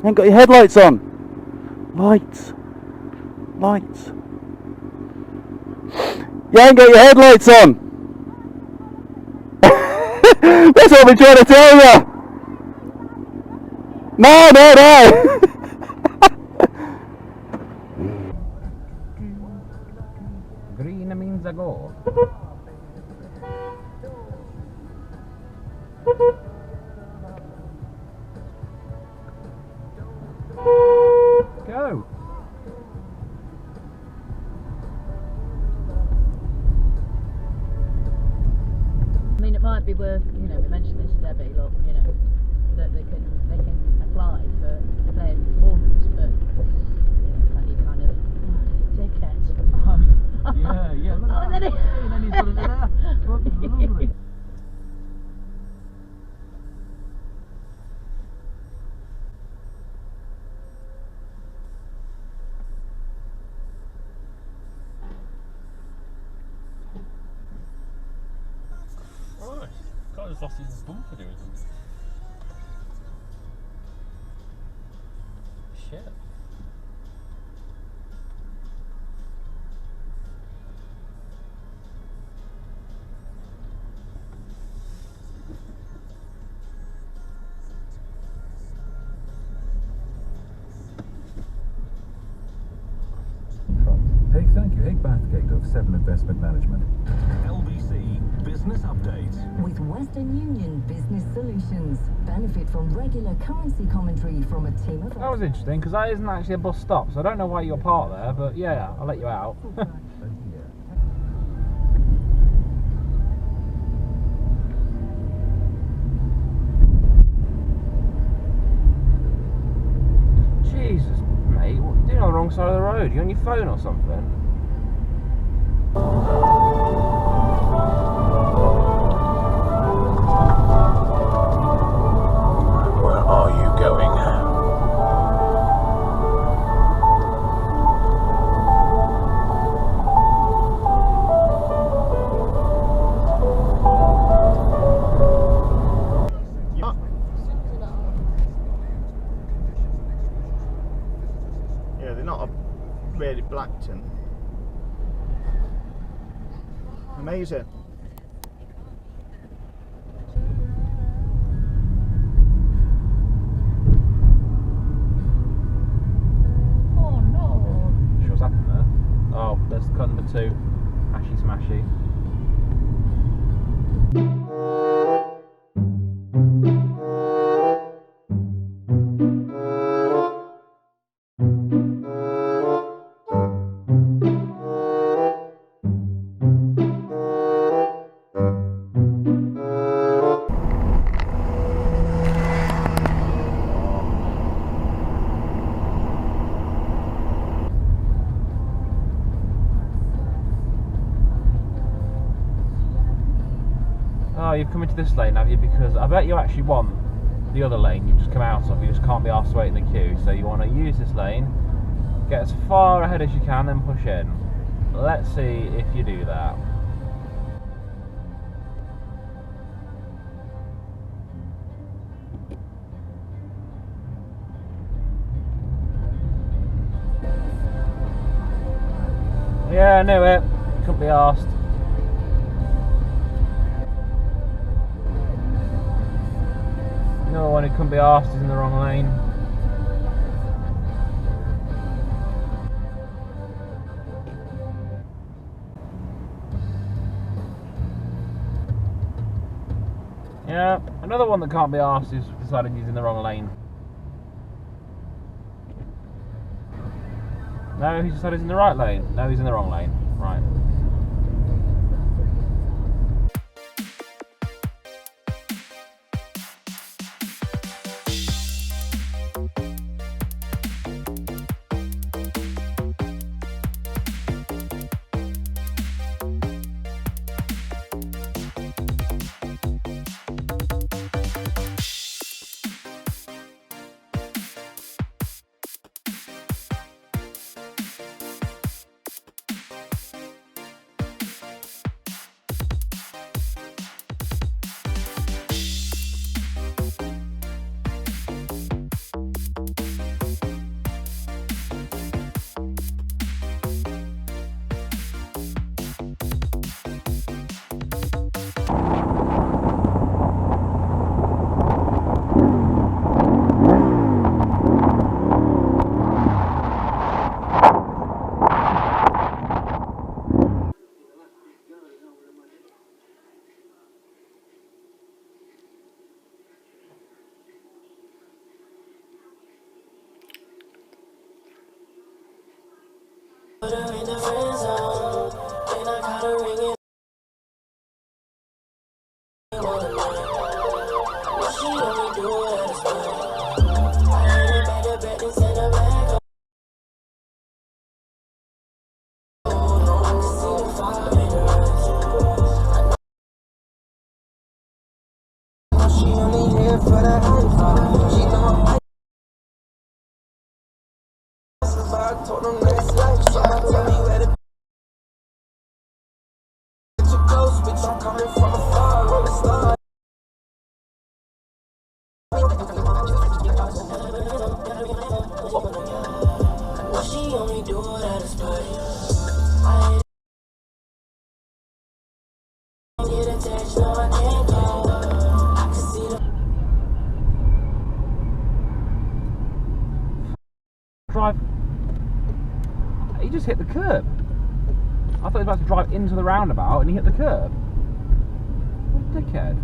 You ain't got your headlights on. Lights. Lights. You ain't got your headlights on. That's what we're trying to tell you. No, no, no. Green means a go. Go. I mean, it might be worth, you know, we mentioned this to Debbie, look, you know, that they can apply for playing performance, but you know, can you kind of dickhead? Yeah. Oh, and then he's got it there. Fucking lovely. Right, God has lost his bumper doing something. Shit. Thank you. Hey, Bathgate of 7 Investment Management. LBC Business Update. With Western Union Business Solutions. Benefit from regular currency commentary from a team of... That was interesting, because that isn't actually a bus stop, so I don't know why you're parked there, but yeah, I'll let you out. Jesus, mate, what are you doing on the wrong side of the road? You on your phone or something? Where are you going? Yeah, they're not a really Blackton. Amazing. oh no. Sure what's happened there? Oh, there's cut number 2. Ashy smashy. Oh, you've come into this lane, have you? Because I bet you actually want the other lane you've just come out of. You just can't be arsed to wait in the queue. So you want to use this lane, get as far ahead as you can, then push in. Let's see if you do that. Yeah, I knew it. Couldn't be arsed. No one who couldn't be arsed is in the wrong lane. Yeah, another one that can't be arsed is decided he's in the wrong lane. No, he decided he's in the right lane. No, he's in the wrong lane. Right. Drive. He just hit the curb. I thought he was about to drive into the roundabout and he hit the curb. What a dickhead.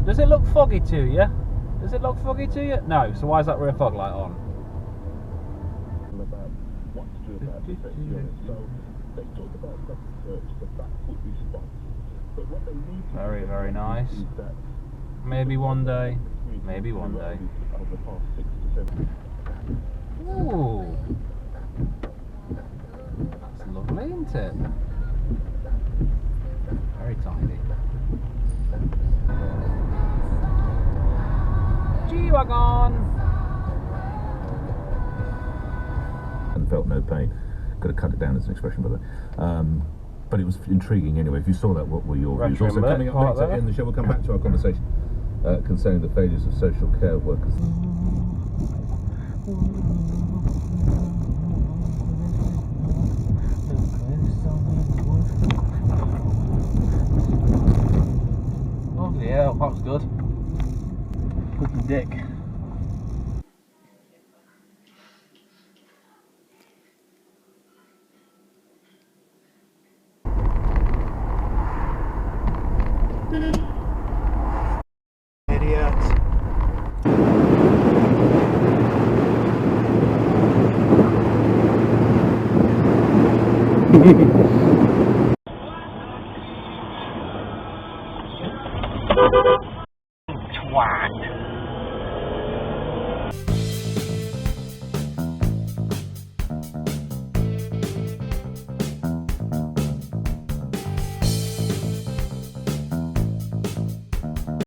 Does it look foggy to you? Does it look foggy to you? No, so why is that rear fog light on? About what to do about this unit. So they talked about the backfoot response. But what they need to very, very nice. Is that maybe one day. Maybe one day. Over the past 6 to 7. Ooh. That's lovely, isn't it? Very tidy. G-Wagon! And felt no pain. Could have cut it down as an expression, by the way. But it was intriguing anyway. If you saw that, what were your views? Also, coming up later in the show, we'll come back to our conversation concerning the failures of social care workers. Oh yeah, that was good. Cooking dick. Idiot. Twat.